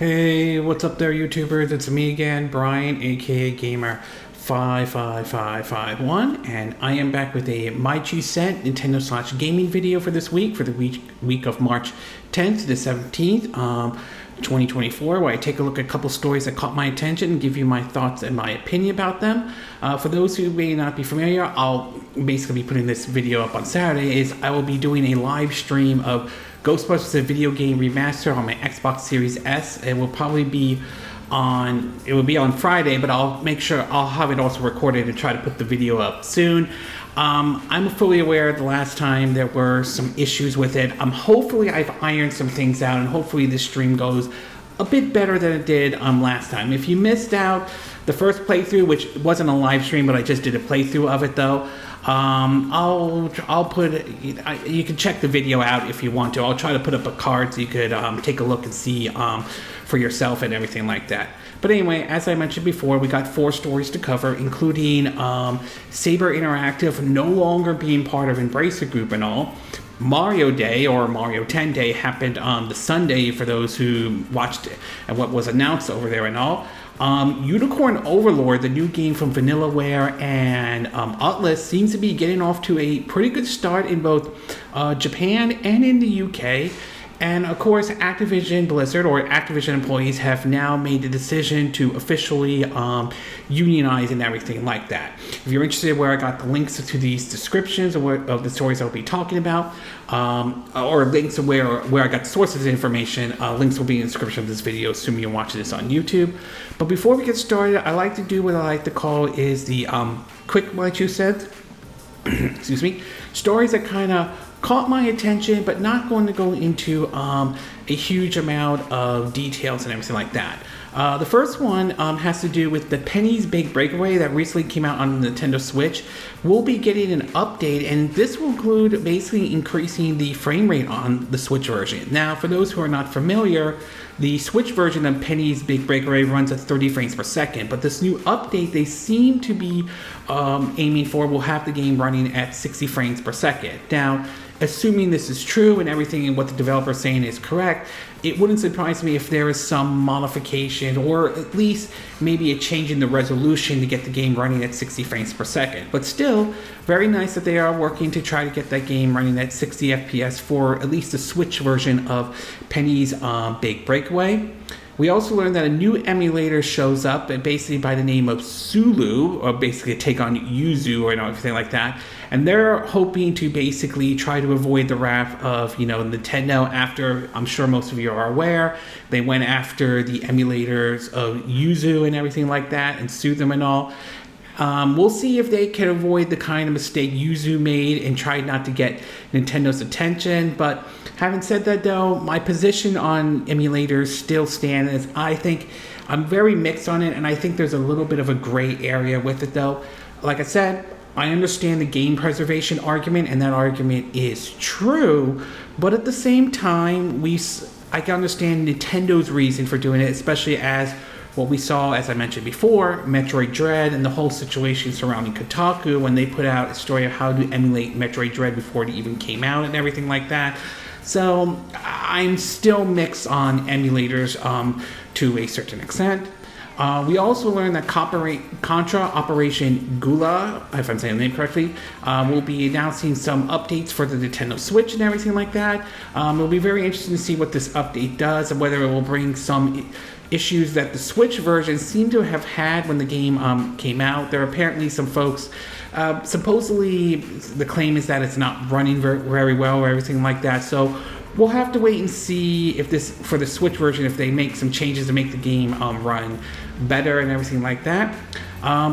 Hey, what's up there, YouTubers? It's me again, Brian, aka Gamer55551, and I am back with a My 2 Cent Nintendo / gaming video for this week, for the week of March 10th to the 17th, 2024, where I take a look at a couple stories that caught my attention and give you my thoughts and my opinion about them. For those who may not be familiar, I'll basically be putting this video up on Saturday. I will be doing a live stream of Ghostbusters, the video game remaster, on my Xbox Series S. It will probably be on Friday, but I'll make sure I'll have it also recorded and try to put the video up soon. I'm fully aware the last time there were some issues with it. Hopefully I've ironed some things out, and hopefully this stream goes a bit better than it did last time. If you missed out the first playthrough, which wasn't a live stream, but I just did a playthrough of it though, I'll put, you can check the video out if you want to. I'll try to put up a card so you could take a look and see for yourself and everything like that. But anyway, as I mentioned before, we got 4 stories to cover, including Saber Interactive no longer being part of Embracer Group and all. Mario Day, or Mario 10 Day, happened on the Sunday for those who watched it and what was announced over there and all. Unicorn Overlord, the new game from Vanillaware and Aulx, seems to be getting off to a pretty good start in both Japan and in the UK. And of course, Activision Blizzard, or Activision employees, have now made the decision to officially unionize and everything like that. If you're interested where I got the links to these descriptions of the stories I'll be talking about, or links to where I got the sources of information, links will be in the description of this video, assuming you're watching this on YouTube. But before we get started, I like to do what I like to call is the quick My 2 Cents, excuse me, stories that kind of caught my attention, but not going to go into a huge amount of details and everything like that. The first one has to do with the Penny's Big Breakaway that recently came out on the Nintendo Switch. We'll be getting an update, and this will include basically increasing the frame rate on the Switch version. Now, for those who are not familiar, the Switch version of Penny's Big Breakaway runs at 30 frames per second, but this new update they seem to be aiming for will have the game running at 60 frames per second. Now, assuming this is true and everything and what the developer is saying is correct, it wouldn't surprise me if there is some modification or at least maybe a change in the resolution to get the game running at 60 frames per second. But still, very nice that they are working to try to get that game running at 60 FPS for at least the Switch version of Penny's Big Breakaway. We also learned that a new emulator shows up, basically by the name of Solow, or basically a take on Yuzu or everything like that. And they're hoping to basically try to avoid the wrath of, Nintendo. After, I'm sure most of you are aware, they went after the emulators of Yuzu and everything like that and sued them and all. We'll see if they can avoid the kind of mistake Yuzu made and try not to get Nintendo's attention. But having said that though, my position on emulators still stands. I think I'm very mixed on it, and I think there's a little bit of a gray area with it though. Like I said, I understand the game preservation argument, and that argument is true, but at the same time, I can understand Nintendo's reason for doing it, especially as what we saw, as I mentioned before, Metroid Dread and the whole situation surrounding Kotaku when they put out a story of how to emulate Metroid Dread before it even came out and everything like that. So I'm still mixed on emulators to a certain extent. We also learned that Contra Operation Gula, if I'm saying the name correctly, will be announcing some updates for the Nintendo Switch and everything like that. It'll be very interesting to see what this update does and whether it will bring some issues that the Switch version seemed to have had when the game came out. There are apparently some folks, supposedly the claim is that it's not running very well or everything like that. So we'll have to wait and see if for the Switch version, if they make some changes to make the game run better and everything like that.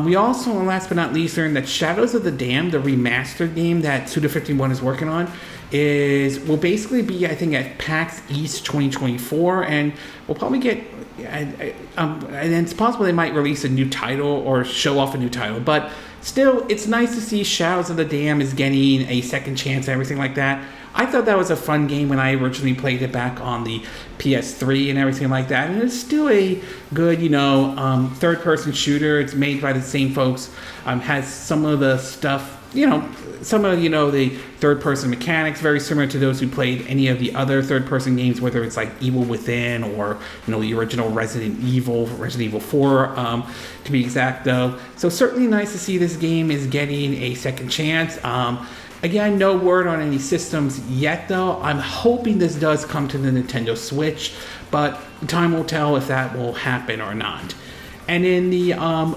We also, last but not least, learned that Shadows of the Dam, the remastered game that Suda51 is working on, will basically be, I think, at PAX East 2024, and we'll probably get, and it's possible they might release a new title or show off a new title, but still, it's nice to see Shadows of the Dam is getting a second chance and everything like that. I thought that was a fun game when I originally played it back on the PS3 and everything like that. And it's still a good, third-person shooter. It's made by the same folks. Has some of the stuff some of the third-person mechanics very similar to those who played any of the other third-person games, whether it's like Evil Within or the original Resident Evil 4, to be exact though. So certainly nice to see this game is getting a second chance. Again, no word on any systems yet though. I'm hoping this does come to the Nintendo Switch, but time will tell if that will happen or not. And in the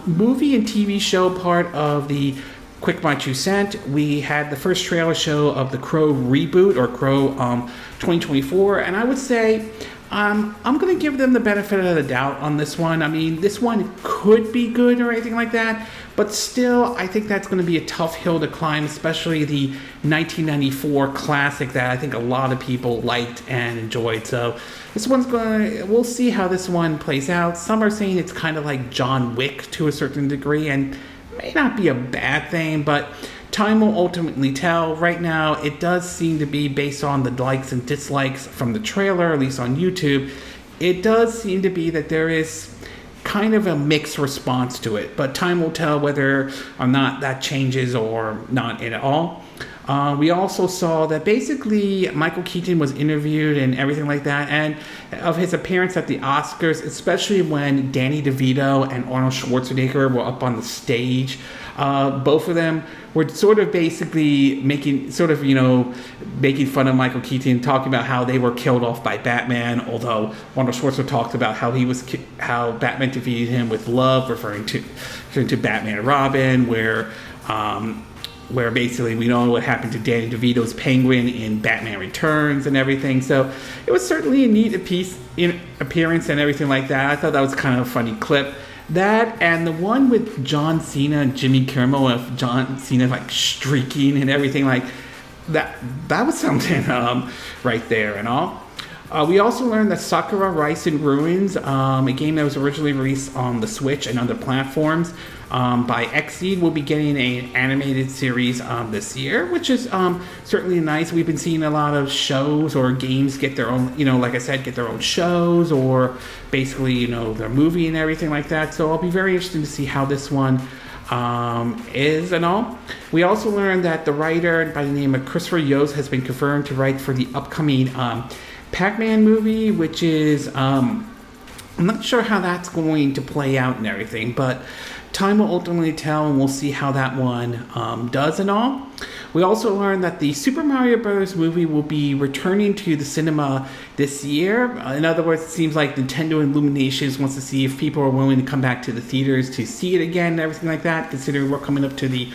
movie and TV show part of the Quick My 2 Cent, we had the first trailer show of the Crow reboot, or Crow 2024, and I would say I'm going to give them the benefit of the doubt on this one. I mean, this one could be good or anything like that, but still, I think that's going to be a tough hill to climb, especially the 1994 classic that I think a lot of people liked and enjoyed. So this one's we'll see how this one plays out. Some are saying it's kind of like John Wick to a certain degree, and may not be a bad thing, but time will ultimately tell. Right now, it does seem to be based on the likes and dislikes from the trailer, at least on YouTube. It does seem to be that there is kind of a mixed response to it, but time will tell whether or not that changes or not at all. We also saw that basically Michael Keaton was interviewed and everything like that, and of his appearance at the Oscars, especially when Danny DeVito and Arnold Schwarzenegger were up on the stage. Both of them were sort of basically making fun of Michael Keaton, talking about how they were killed off by Batman, although Arnold Schwarzenegger talked about how Batman defeated him with love, referring to Batman and Robin, where basically we know what happened to Danny DeVito's Penguin in Batman Returns and everything. So it was certainly a neat appearance and everything like that. I thought that was kind of a funny clip. That and the one with John Cena and Jimmy Kimmel, of John Cena like streaking and everything like that. That was something right there and all. We also learned that Sakura Rise in Ruins, a game that was originally released on the Switch and other platforms by Xseed, will be getting an animated series this year, which is certainly nice. We've been seeing a lot of shows or games get their own, like I said, get their own shows or basically, their movie and everything like that. So I'll be very interested to see how this one is and all. We also learned that the writer by the name of Christopher Yost has been confirmed to write for the upcoming Pac-Man movie, which is I'm not sure how that's going to play out and everything, but time will ultimately tell, and we'll see how that one does and all. We also learned that the Super Mario Bros. Movie will be returning to the cinema this year. In other words, it seems like Nintendo and Illuminations wants to see if people are willing to come back to the theaters to see it again and everything like that, considering we're coming up to the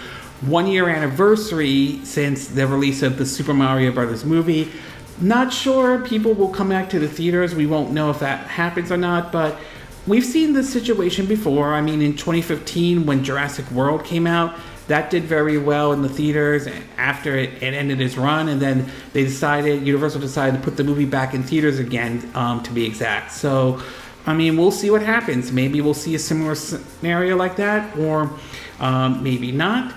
1-year anniversary since the release of the Super Mario Bros. Movie. Not sure people will come back to the theaters. We won't know if that happens or not, but we've seen this situation before. I mean, in 2015, when Jurassic World came out, that did very well in the theaters after it ended its run, and then Universal decided to put the movie back in theaters again, to be exact. So, I mean, we'll see what happens. Maybe we'll see a similar scenario like that, or maybe not.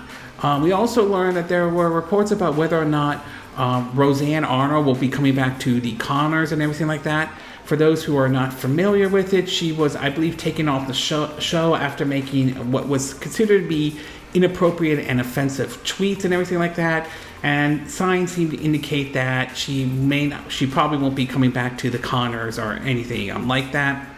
We also learned that there were reports about whether or not Roseanne Arnold will be coming back to the Connors and everything like that. For those who are not familiar with it, she was, I believe, taken off the show after making what was considered to be inappropriate and offensive tweets and everything like that. And signs seem to indicate that she probably won't be coming back to the Connors or anything like that.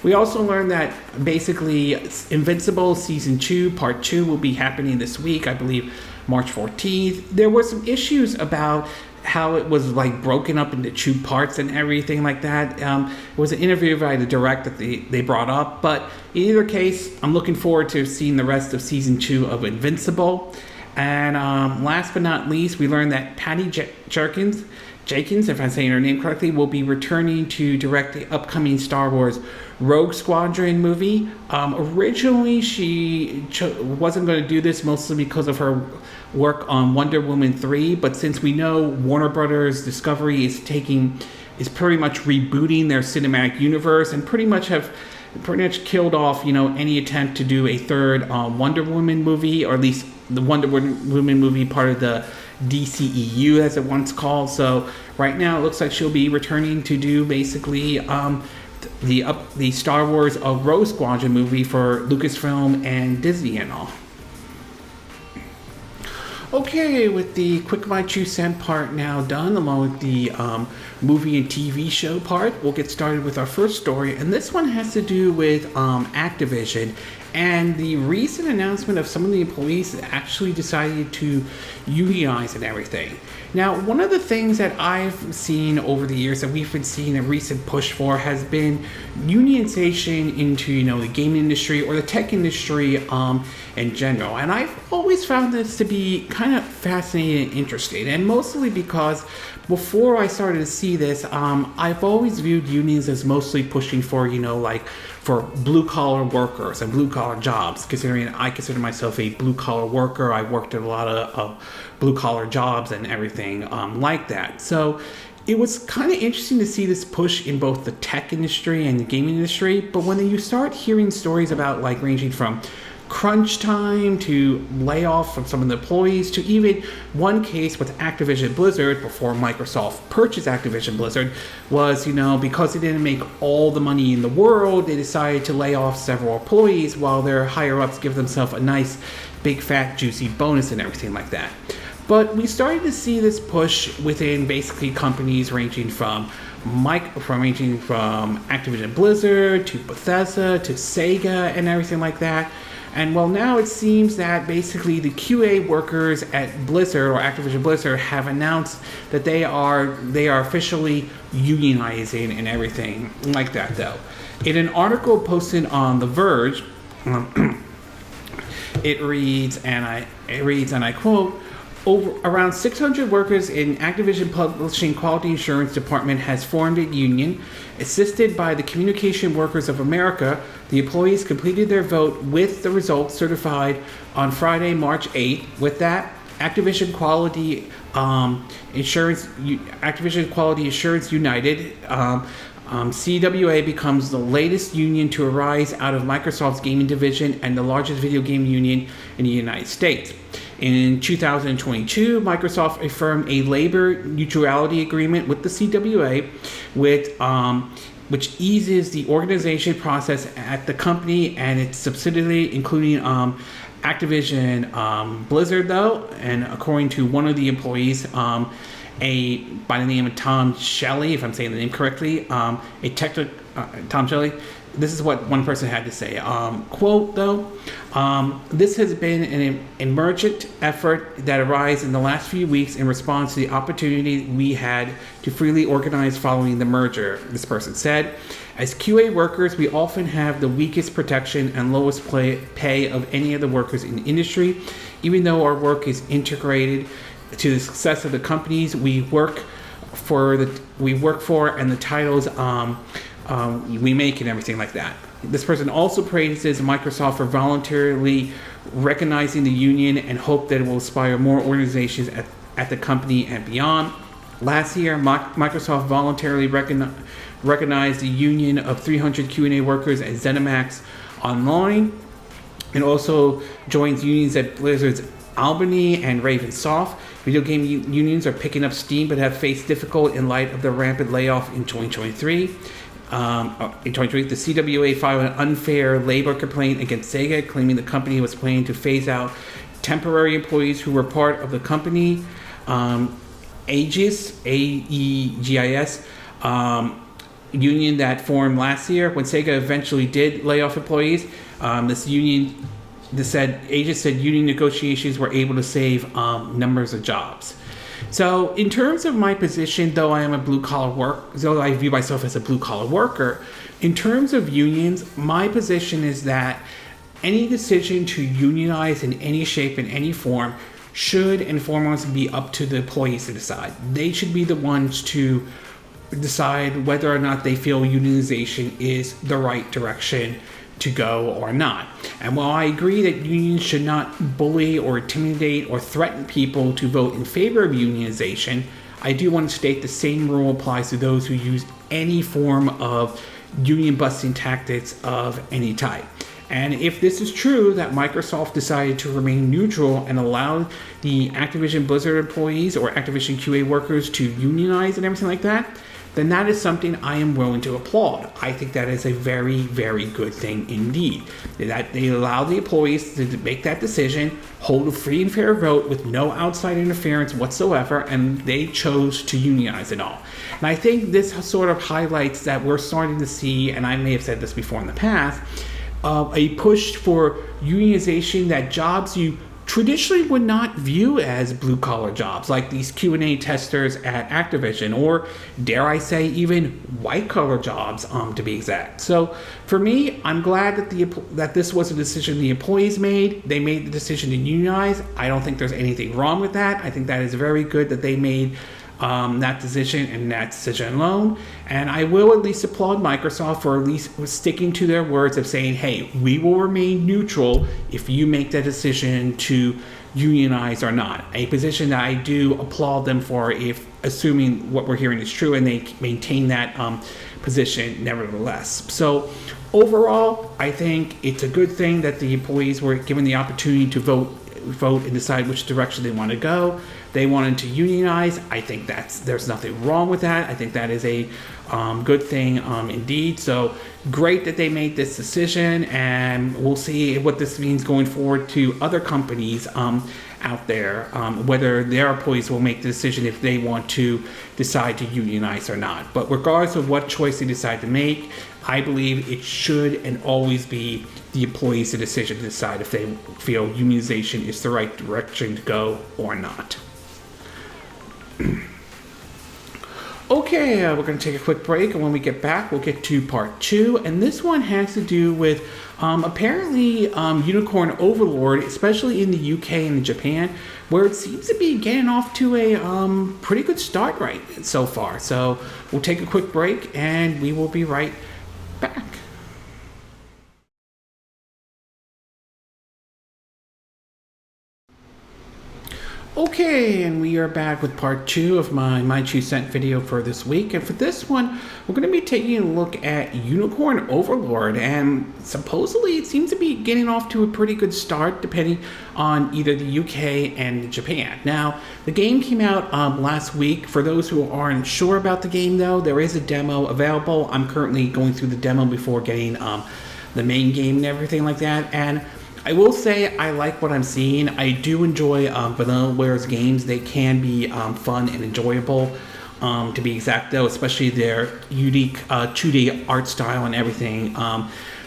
We also learned that basically Invincible Season 2, Part 2 will be happening this week, I believe March 14th. There were some issues about how it was like broken up into 2 parts and everything like that. It was an interview by the director that they brought up, but in either case, I'm looking forward to seeing the rest of Season 2 of Invincible. And last but not least, we learned that Patty Jenkins, if I'm saying her name correctly, will be returning to direct the upcoming Star Wars Rogue Squadron movie. Originally, she wasn't going to do this mostly because of her work on Wonder Woman 3, but since we know Warner Brothers Discovery is pretty much rebooting their cinematic universe and pretty much killed off any attempt to do a third Wonder Woman movie, or at least the Wonder Woman movie part of the DCEU as it once called. So right now it looks like she'll be returning to do basically the Star Wars Rogue Squadron movie for Lucasfilm and Disney and all. Okay, with the quick my 2 cent part now done, along with the movie and TV show part, we'll get started with our first story. And this one has to do with Activision and the recent announcement of some of the employees that actually decided to unionize and everything. Now, one of the things that I've seen over the years that we've been seeing a recent push for has been unionization into, the gaming industry or the tech industry in general. And I've always found this to be kind of fascinating and interesting, and mostly because before I started to see this, I've always viewed unions as mostly pushing for, for blue-collar workers and blue-collar jobs, considering I consider myself a blue-collar worker. I worked at a lot of blue-collar jobs and everything like that. So it was kind of interesting to see this push in both the tech industry and the gaming industry. But when you start hearing stories about ranging from crunch time to layoff from some of the employees to even one case with Activision Blizzard before Microsoft purchased Activision Blizzard was, because they didn't make all the money in the world, they decided to lay off several employees while their higher ups give themselves a nice big fat juicy bonus and everything like that. But we started to see this push within basically companies ranging from Activision Blizzard to Bethesda to Sega and everything like that. And well, now it seems that basically the QA workers at Blizzard or Activision Blizzard have announced that they are officially unionizing and everything like that. Though, in an article posted on The Verge, it reads, and I quote, around 600 workers in Activision Publishing Quality Assurance Department has formed a union. Assisted by the Communication Workers of America, the employees completed their vote with the results certified on Friday, March 8th. With that, Activision Quality Assurance United, CWA, becomes the latest union to arise out of Microsoft's gaming division and the largest video game union in the United States. In 2022, Microsoft affirmed a labor neutrality agreement with the CWA, which eases the organization process at the company and its subsidiary, including Activision Blizzard, though. And according to one of the employees, by the name of Tom Shelley, if I'm saying the name correctly, Tom Shelley, this is what one person had to say. Quote, though, this has been an emergent effort that arose in the last few weeks in response to the opportunity we had to freely organize following the merger, this person said. As QA workers, we often have the weakest protection and lowest pay of any of the workers in the industry. Even though our work is integrated to the success of the companies we work for and the titles we make and everything like that. This person also praises Microsoft for voluntarily recognizing the union and hope that it will inspire more organizations at the company and beyond. Last year, Microsoft voluntarily recognized the union of 300 Q&A workers at ZeniMax Online, and also joins unions at Blizzard's Albany and Ravensoft. Video game unions are picking up steam but have faced difficulty in light of the rampant layoff in 2023. In 2023, the CWA filed an unfair labor complaint against Sega, claiming the company was planning to phase out temporary employees who were part of the company. Aegis, A-E-G-I-S, union that formed last year when Sega eventually did lay off employees. Aegis said union negotiations were able to save numbers of jobs. So in terms of my position, though I view myself as a blue-collar worker, in terms of unions, my position is that any decision to unionize in any shape, in any form, should and foremost be up to the employees to decide. They should be the ones to decide whether or not they feel unionization is the right direction to go or not. And while I agree that unions should not bully or intimidate or threaten people to vote in favor of unionization, I do want to state the same rule applies to those who use any form of union busting tactics of any type. And if this is true, that Microsoft decided to remain neutral and allow the Activision Blizzard employees or Activision QA workers to unionize and everything like that, then that is something I am willing to applaud. I think that is a very, very good thing indeed. That they allow the employees to make that decision, hold a free and fair vote with no outside interference whatsoever, and they chose to unionize it all. And I think this sort of highlights that we're starting to see, and I may have said this before in the past, a push for unionization, that jobs you traditionally would not view as blue-collar jobs, like these Q&A testers at Activision, or dare I say even white-collar jobs, to be exact. So for me, I'm glad that this was a decision the employees made. They made the decision to unionize. I don't think there's anything wrong with that. I think that is very good that they made that decision and that decision alone. And I will at least applaud Microsoft for at least sticking to their words of saying, hey, we will remain neutral if you make the decision to unionize or not. A position that I do applaud them for, if assuming what we're hearing is true and they maintain that position nevertheless. So overall, I think it's a good thing that the employees were given the opportunity to vote and decide which direction they want to go. They wanted to unionize. I think there's nothing wrong with that. I think that is a good thing indeed. So great that they made this decision, and we'll see what this means going forward to other companies out there, whether their employees will make the decision if they want to decide to unionize or not. But regardless of what choice they decide to make, I believe it should and always be the employees' decision to decide if they feel unionization is the right direction to go or not. Okay, we're going to take a quick break, and when we get back, we'll get to part 2. And this one has to do with apparently Unicorn Overlord, especially in the UK and Japan, where it seems to be getting off to a pretty good start right so far. So we'll take a quick break, and we will be right back. Okay, and we are back with part 2 of my 2 cent video for this week. And for this one, we're going to be taking a look at Unicorn Overlord. And supposedly it seems to be getting off to a pretty good start, depending on either the UK and Japan. Now, the game came out last week. For those who aren't sure about the game, though, there is a demo available. I'm currently going through the demo before getting the main game and everything like that. And I will say I like what I'm seeing. I do enjoy Vanilleware's games. They can be fun and enjoyable, to be exact, though, especially their unique 2D art style and everything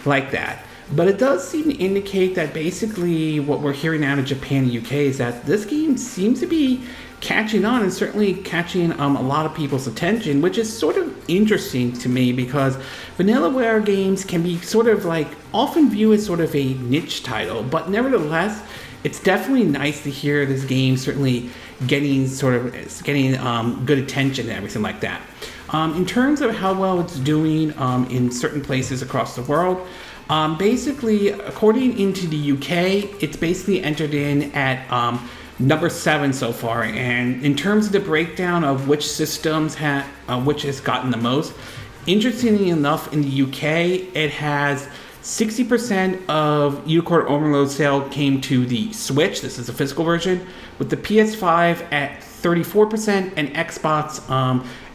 like that. But it does seem to indicate that basically what we're hearing out of Japan and UK is that this game seems to be catching on, and certainly catching a lot of people's attention, which is sort of interesting to me, because Vanillaware games can be sort of like often viewed as sort of a niche title, but nevertheless, it's definitely nice to hear this game certainly getting good attention and everything like that. In terms of how well it's doing in certain places across the world, basically, according into the UK, it's basically entered in at number 7 so far. And in terms of the breakdown of which systems which has gotten the most, interestingly enough, in the UK, it has 60% of Unicorn Overlord sale came to the Switch. This is a physical version, with the PS5 at 34% and Xbox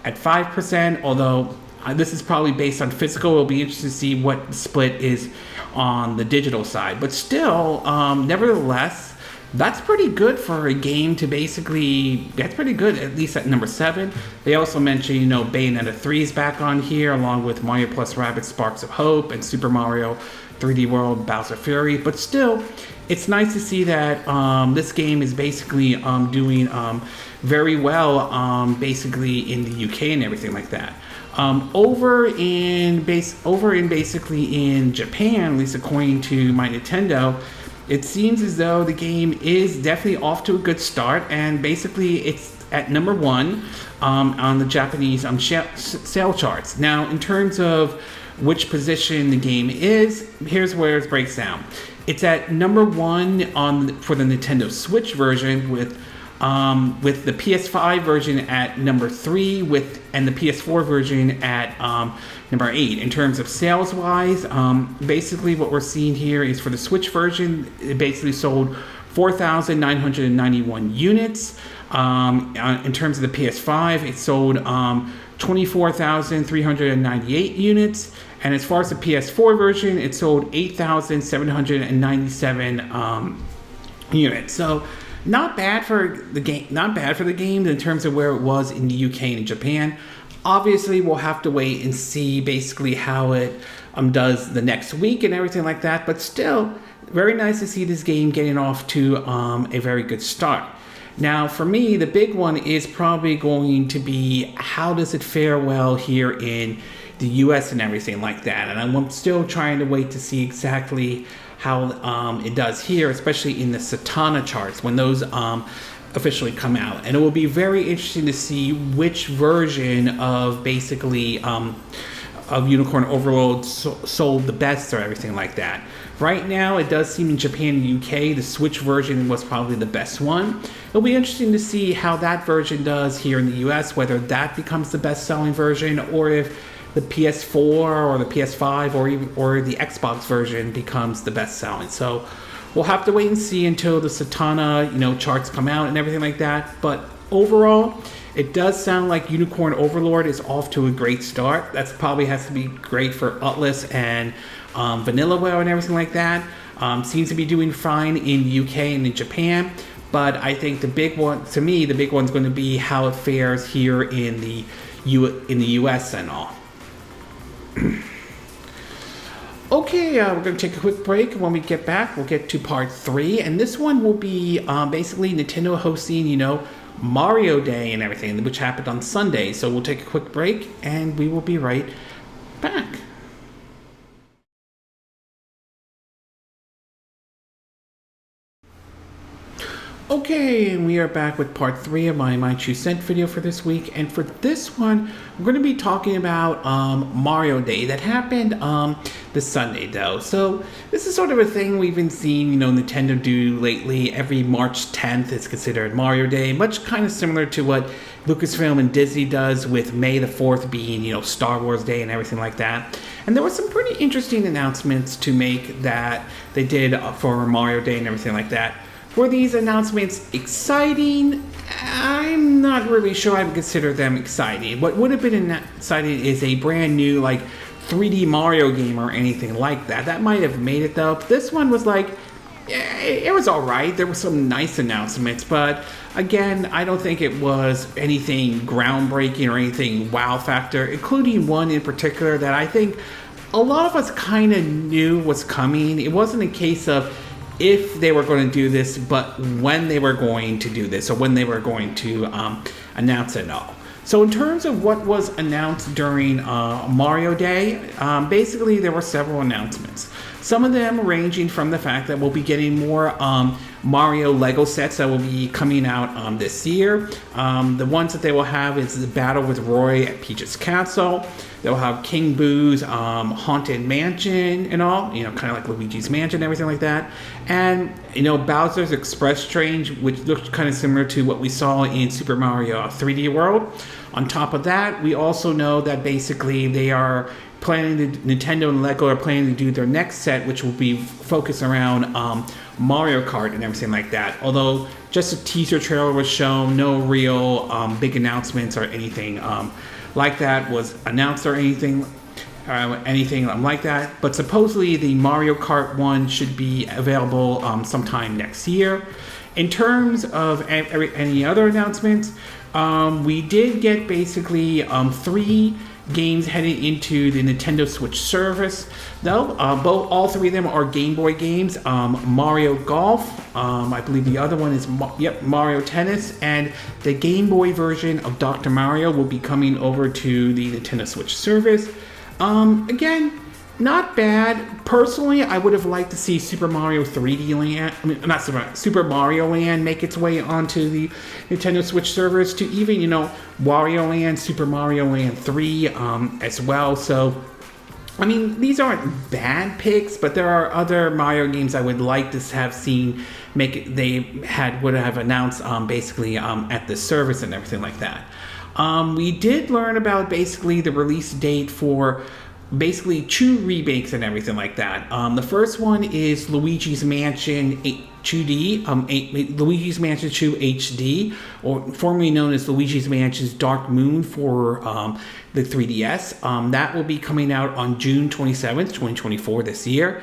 at 5%. Although this is probably based on physical, it'll be interesting to see what the split is on the digital side. But still, nevertheless, that's pretty good for a game to that's pretty good, at least at number 7. They also mentioned, Bayonetta 3 is back on here, along with Mario plus Rabbids Sparks of Hope and Super Mario 3D World Bowser Fury. But still, it's nice to see that this game is basically doing very well, basically in the UK and everything like that. Over in basically in Japan, at least according to my Nintendo, it seems as though the game is definitely off to a good start, and basically it's at number 1 on the Japanese sale charts. Now, in terms of which position the game is, here's where it breaks down. It's at number 1 for the Nintendo Switch version, with the PS5 version at number 3, and the PS4 version at number 8. In terms of sales wise, basically what we're seeing here is for the Switch version, it basically sold 4,991 units. In terms of the PS5, it sold 24,398 units. And as far as the PS4 version, it sold 8,797 units. So not bad for the game. Not bad for the game in terms of where it was in the UK and in Japan. Obviously, we'll have to wait and see basically how it does the next week and everything like that. But still, very nice to see this game getting off to a very good start. Now, for me, the big one is probably going to be how does it fare well here in the US and everything like that. And I'm still trying to wait to see exactly how it does here, especially in the Satana charts when those officially come out. And it will be very interesting to see which version of basically of Unicorn Overlord sold the best or everything like that. Right now, it does seem in Japan and UK, the Switch version was probably the best one. It'll be interesting to see how that version does here in the US, whether that becomes the best-selling version, or if the PS4 or the PS5 or the Xbox version becomes the best-selling. So we'll have to wait and see until the Satana, charts come out and everything like that. But overall, it does sound like Unicorn Overlord is off to a great start. That probably has to be great for Aulx and Vanillaware and everything like that. Seems to be doing fine in UK and in Japan. But I think the big one, to me, the big one's going to be how it fares here in the US and all. Okay, we're going to take a quick break. When we get back, we'll get to part 3. And this one will be basically Nintendo hosting, Mario Day and everything, which happened on Sunday. So we'll take a quick break and we will be right back. Okay, and we are back with part 3 of my 2 cent video for this week. And for this one, we're going to be talking about Mario Day that happened this Sunday, though. So this is sort of a thing we've been seeing, Nintendo do lately. Every March 10th is considered Mario Day, much kind of similar to what Lucasfilm and Disney does with May the 4th being, Star Wars Day and everything like that. And there were some pretty interesting announcements to make that they did for Mario Day and everything like that. Were these announcements exciting? I'm not really sure I would consider them exciting. What would have been exciting is a brand new 3D Mario game or anything like that. That might have made it though. This one was it was alright. There were some nice announcements, but again, I don't think it was anything groundbreaking or anything wow factor, including one in particular that I think a lot of us kind of knew was coming. It wasn't a case of if they were going to do this, but when they were going to do this, or when they were going to announce it all. So in terms of what was announced during Mario Day, basically there were several announcements. Some of them ranging from the fact that we'll be getting more Mario Lego sets that will be coming out this year. The ones that they will have is the Battle with Roy at Peach's Castle. They'll have King Boo's Haunted Mansion and all, kind of like Luigi's Mansion and everything like that. And, Bowser's Express Train, which looks kind of similar to what we saw in Super Mario 3D World. On top of that, we also know that basically they are Nintendo and Lego are planning to do their next set, which will be focused around Mario Kart and everything like that. Although just a teaser trailer was shown, no real big announcements or anything like that was announced or anything like that. But supposedly the Mario Kart 1 should be available sometime next year. In terms of any other announcements, we did get basically 3 games heading into the Nintendo Switch service. Though all 3 of them are Game Boy games. Mario Golf, I believe the other one is Mario Tennis, and the Game Boy version of Dr. Mario will be coming over to the Nintendo Switch service. Again, not bad. Personally, I would have liked to see Super Mario 3D Land, Super Mario Land make its way onto the Nintendo Switch servers, to even, Wario Land, Super Mario Land 3 as well. So, these aren't bad picks, but there are other Mario games I would like to have seen would have announced basically at the service and everything like that. We did learn about basically the release date for basically 2 remakes and everything like that. The first one is Luigi's Mansion 2D, Luigi's Mansion 2 HD, or formerly known as Luigi's Mansion's Dark Moon for the 3DS. That will be coming out on June 27th, 2024 this year.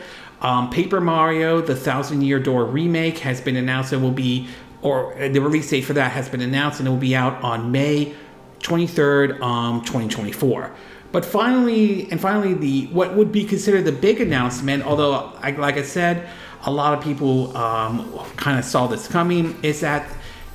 Paper Mario, the Thousand Year Door remake has been announced. It will be, or the release date for that has been announced, and it will be out on May 23rd, 2024. But finally, the what would be considered the big announcement, although, like I said, a lot of people kind of saw this coming, is that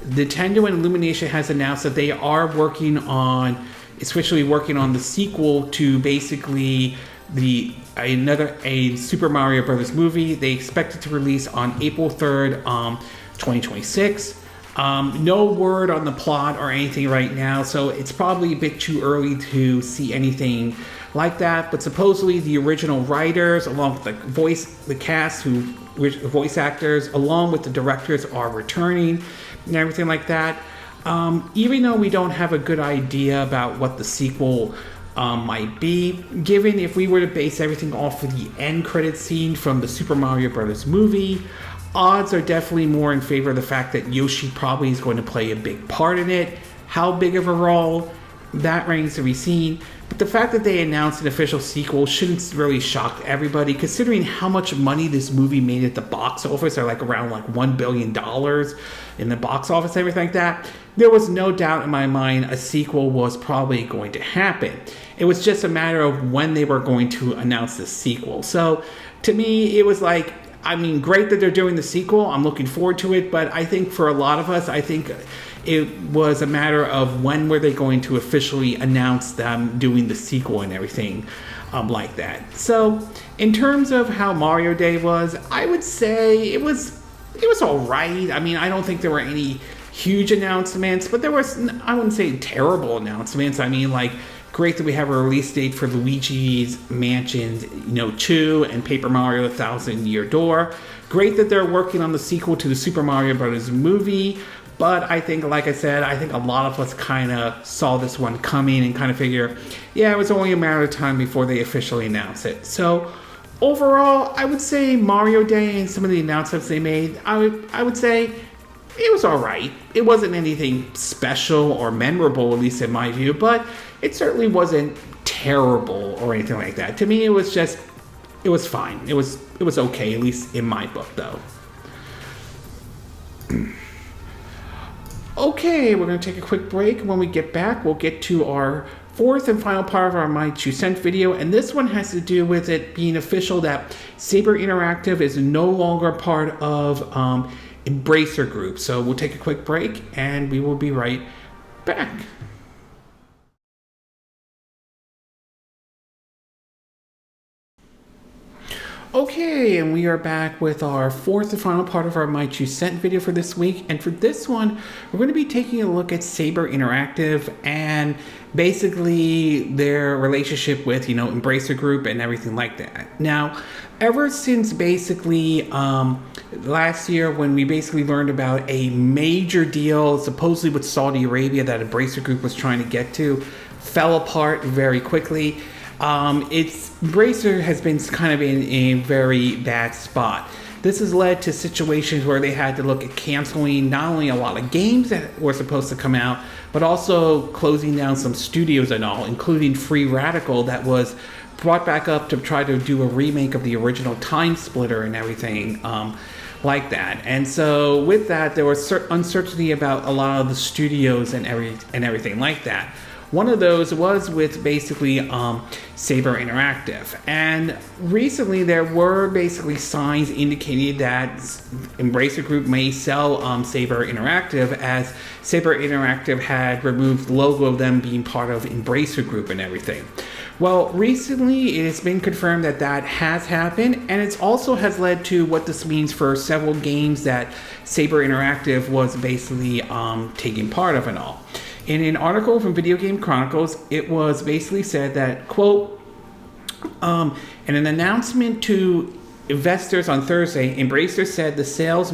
Nintendo and Illumination has announced that they are working on the sequel to basically a Super Mario Brothers movie. They expect it to release on April 3rd, 2026. No word on the plot or anything right now, so it's probably a bit too early to see anything like that. But supposedly the original writers, along with the cast, voice actors, along with the directors, are returning and everything like that. Even though we don't have a good idea about what the sequel might be, given if we were to base everything off of the end credit scene from the Super Mario Brothers movie, odds are definitely more in favor of the fact that Yoshi probably is going to play a big part in it. How big of a role, that remains to be seen. But the fact that they announced an official sequel shouldn't really shock everybody, considering how much money this movie made at the box office, or around $1 billion in the box office, everything like that. There was no doubt in my mind a sequel was probably going to happen. It was just a matter of when they were going to announce the sequel. So to me, it was great that they're doing the sequel. I'm looking forward to it, but I think for a lot of us, I think it was a matter of when were they going to officially announce them doing the sequel and everything like that. So in terms of how Mario Day was, I would say it was all right. I mean, I don't think there were any huge announcements, but there was, I wouldn't say terrible announcements. I mean, great that we have a release date for Luigi's Mansion 2 and Paper Mario The Thousand Year Door. Great that they're working on the sequel to the Super Mario Brothers movie. But I think, like I said, I think a lot of us kind of saw this one coming and kind of figure, yeah, it was only a matter of time before they officially announced it. So overall, I would say Mario Day and some of the announcements they made, I would say it was all right. It wasn't anything special or memorable, at least in my view, but it certainly wasn't terrible or anything like that. To me, it was fine. It was okay, at least in my book, though. Okay, we're going to take a quick break. When we get back, we'll get to our fourth and final part of our My 2 Cent video, and this one has to do with it being official that Saber Interactive is no longer part of Embracer Group. So we'll take a quick break, and we will be right back. Okay, and we are back with our fourth and final part of our My 2 Cent video for this week. And for this one, we're going to be taking a look at Saber Interactive and basically their relationship with, Embracer Group and everything like that. Now, ever since basically last year when we basically learned about a major deal, supposedly with Saudi Arabia, that Embracer Group was trying to get to, fell apart very quickly. Embracer has been kind of in a very bad spot. This has led to situations where they had to look at canceling not only a lot of games that were supposed to come out, but also closing down some studios and all, including Free Radical, that was brought back up to try to do a remake of the original Time Splitter and everything like that. And so with that, there was uncertainty about a lot of the studios and everything like that. One of those was with basically Saber Interactive. And recently there were basically signs indicating that Embracer Group may sell Saber Interactive, as Saber Interactive had removed the logo of them being part of Embracer Group and everything. Well, recently it has been confirmed that that has happened, and it also has led to what this means for several games that Saber Interactive was basically taking part of and all. In an article from Video Game Chronicles, it was basically said that, quote, in an announcement to investors on Thursday, Embracer said the sales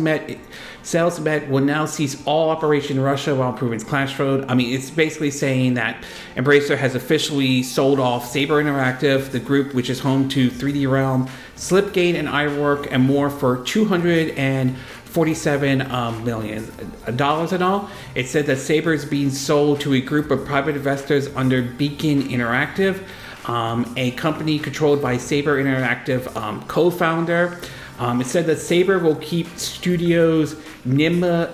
bet will now cease all operation in Russia while improving Clash Road. I mean, it's basically saying that Embracer has officially sold off Saber Interactive, the group which is home to 3D Realm, Slipgate, and Ironwork, and more for $240 $47 million in all. It said that Saber is being sold to a group of private investors under Beacon Interactive, a company controlled by Saber Interactive co-founder. It said that Saber will keep studios Nimble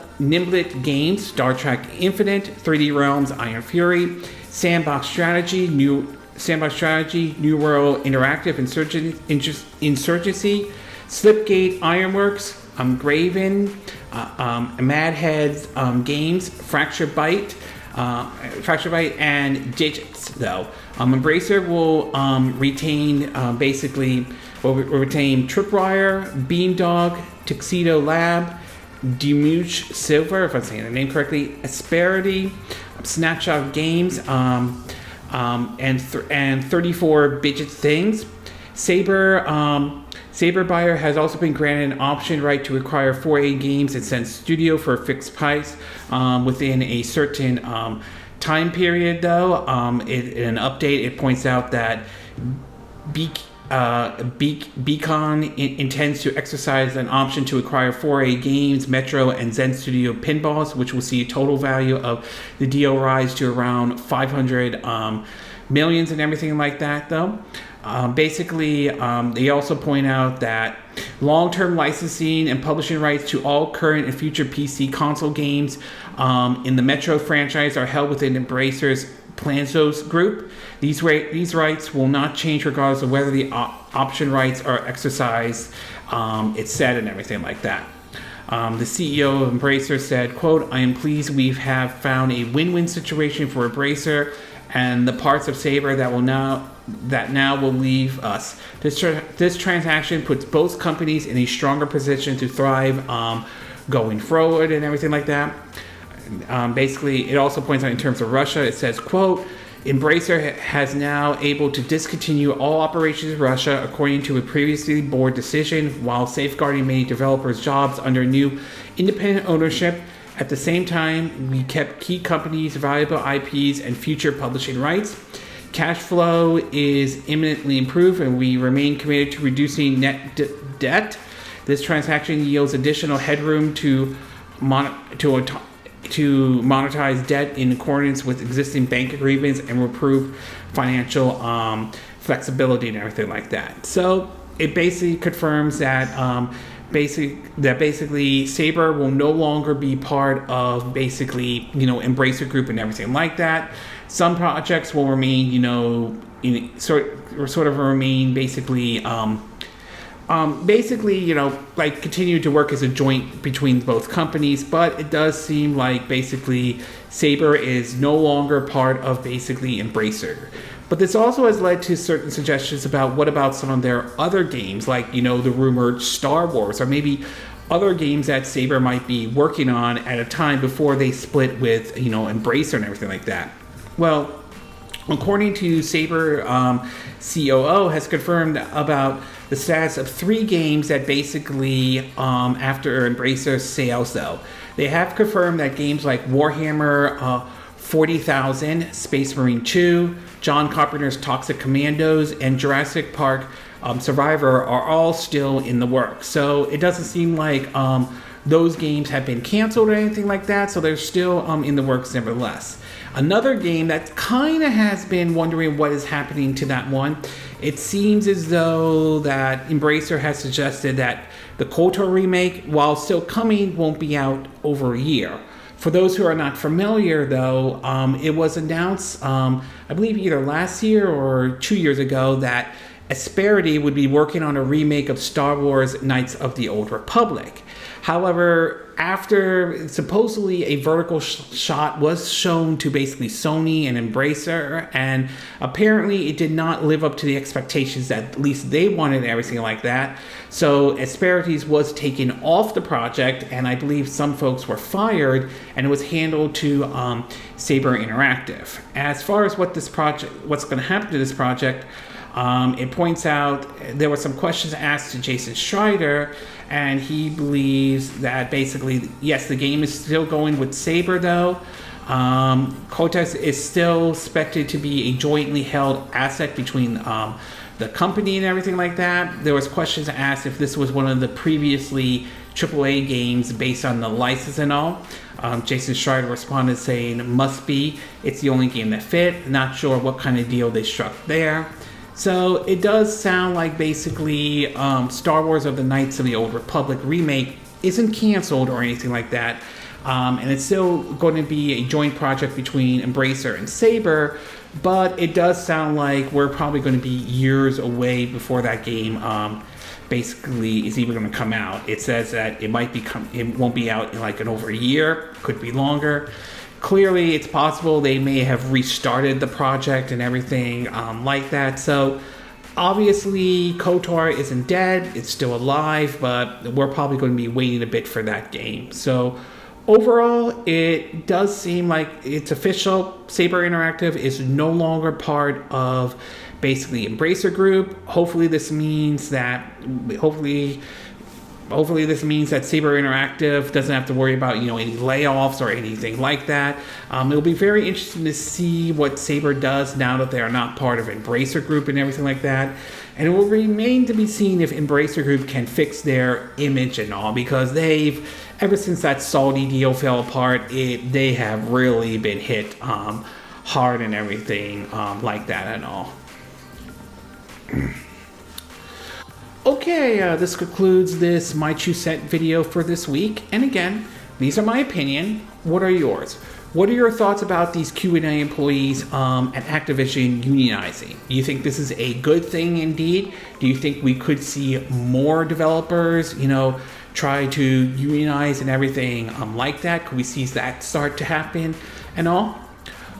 Games, Star Trek Infinite, 3D Realms, Iron Fury, Sandbox Strategy, New World Interactive, Insurgency, Slipgate Ironworks, Graven, Mad Heads Games, Fracture Byte, and Digits. Though Embracer will retain Tripwire, Beamdog, Tuxedo Lab, Demuche Silver, if I'm saying the name correctly, Asperity, Snapshot Games, and 34-Bit Things. Saber buyer has also been granted an option right to acquire 4A games at Zen Studio for a fixed price within a certain time period. Though, in an update, it points out that Beacon intends to exercise an option to acquire 4A Games, Metro, and Zen Studio pinballs, which will see a total value of the deal rise to around 500 millions and everything like that, though. They also point out that long-term licensing and publishing rights to all current and future PC console games in the Metro franchise are held within Embracer's Planzos group. These rights will not change regardless of whether the option rights are exercised, it's said, and everything like that. The CEO of Embracer said, quote, "I am pleased we have found a win-win situation for Embracer and the parts of Saber that now will leave us. This transaction puts both companies in a stronger position to thrive going forward," and everything like that. It also points out in terms of Russia, it says, quote, "Embracer has now able to discontinue all operations in Russia according to a previously board decision while safeguarding many developers' jobs under new independent ownership. At the same time, we kept key companies, valuable IPs, and future publishing rights. Cash flow is imminently improved, and we remain committed to reducing net debt. This transaction yields additional headroom to monetize debt in accordance with existing bank agreements and will improve financial flexibility and everything like that." So it basically confirms that basically Saber will no longer be part of Embracer Group and everything like that. Some projects will remain, continue to work as a joint between both companies, but it does seem like Saber is no longer part of Embracer. But this also has led to certain suggestions about what about some of their other games, like, the rumored Star Wars, or maybe other games that Saber might be working on at a time before they split with, Embracer and everything like that. Well, according to Saber, COO has confirmed about the status of 3 games that after Embracer sales, though. They have confirmed that games like Warhammer 40,000, Space Marine 2, John Carpenter's Toxic Commandos, and Jurassic Park Survivor are all still in the works. So it doesn't seem like those games have been canceled or anything like that, so they're still in the works nevertheless. Another game that kind of has been wondering what is happening to that one, it seems as though that Embracer has suggested that the KOTOR remake, while still coming, won't be out over a year. For those who are not familiar, though, it was announced, I believe either last year or 2 years ago, that Asperity would be working on a remake of Star Wars Knights of the Old Republic. However, after supposedly a vertical shot was shown to Sony and Embracer, and apparently it did not live up to the expectations that at least they wanted and everything like that. So Asperities was taken off the project, and I believe some folks were fired, and it was handled to Saber Interactive. As far as what's going to happen to this project, it points out there were some questions asked to Jason Schreider, and he believes that yes, the game is still going with Saber, though. KOTOR is still expected to be a jointly held asset between the company and everything like that. There was questions asked if this was one of the previously AAA games based on the license and all. Jason Schreier responded saying, must be, it's the only game that fit. Not sure what kind of deal they struck there. So it does sound like basically Star Wars of the Knights of the Old Republic remake isn't canceled or anything like that. And it's still going to be a joint project between Embracer and Saber, but it does sound like we're probably going to be years away before that game basically is even going to come out. It says that it won't be out in over a year, could be longer. Clearly, it's possible they may have restarted the project and everything like that. So, obviously, KOTOR isn't dead. It's still alive, but we're probably going to be waiting a bit for that game. So, overall, it does seem like it's official. Saber Interactive is no longer part of basically Embracer Group. Hopefully, this means that Saber Interactive doesn't have to worry about, any layoffs or anything like that. It'll be very interesting to see what Saber does now that they are not part of Embracer Group and everything like that. And it will remain to be seen if Embracer Group can fix their image and all, because ever since that Saudi deal fell apart, they have really been hit hard and everything like that and all. Okay, this concludes this My 2 Cent video for this week. And again, these are my opinion. What are yours? What are your thoughts about these Q&A employees at Activision unionizing? Do you think this is a good thing indeed? Do you think we could see more developers, try to unionize and everything like that? Could we see that start to happen and all?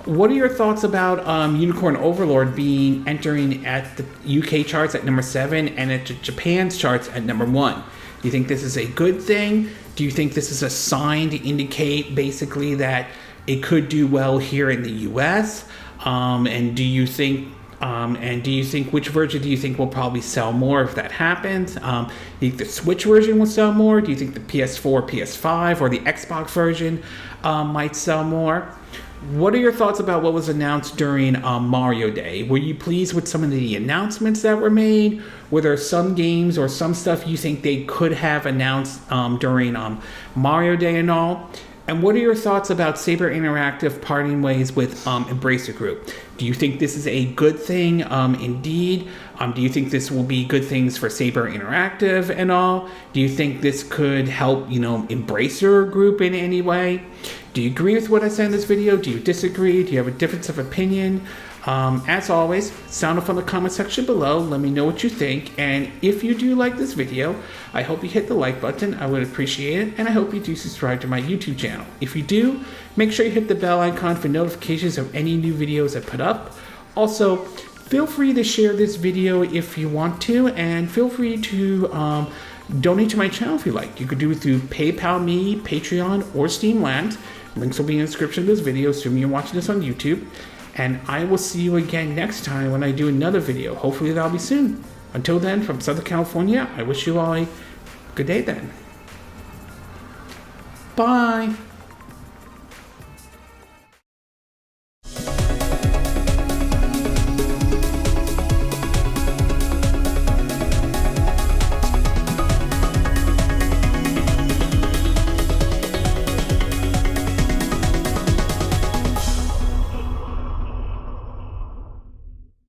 What are your thoughts about Unicorn Overlord entering at the UK charts at number 7 and at Japan's charts at number 1? Do you think this is a good thing? Do you think this is a sign to indicate basically that it could do well here in the US? And do you think which version do you think will probably sell more if that happens? Do you think the Switch version will sell more? Do you think the PS4, PS5, or the Xbox version might sell more? What are your thoughts about what was announced during Mario Day? Were you pleased with some of the announcements that were made? Were there some games or some stuff you think they could have announced during Mario Day and all? And what are your thoughts about Saber Interactive parting ways with Embracer Group? Do you think this is a good thing indeed? Do you think this will be good things for Saber Interactive and all? Do you think this could help, Embracer Group in any way? Do you agree with what I said in this video? Do you disagree? Do you have a difference of opinion? As always, sound off in the comment section below. Let me know what you think. And if you do like this video, I hope you hit the like button. I would appreciate it. And I hope you do subscribe to my YouTube channel. If you do, make sure you hit the bell icon for notifications of any new videos I put up. Also, feel free to share this video if you want to. And feel free to donate to my channel if you like. You could do it through PayPal Me, Patreon, or Steamland. Links will be in the description of this video, assuming you're watching this on YouTube. And I will see you again next time when I do another video. Hopefully that'll be soon. Until then, from Southern California, I wish you all a good day then. Bye.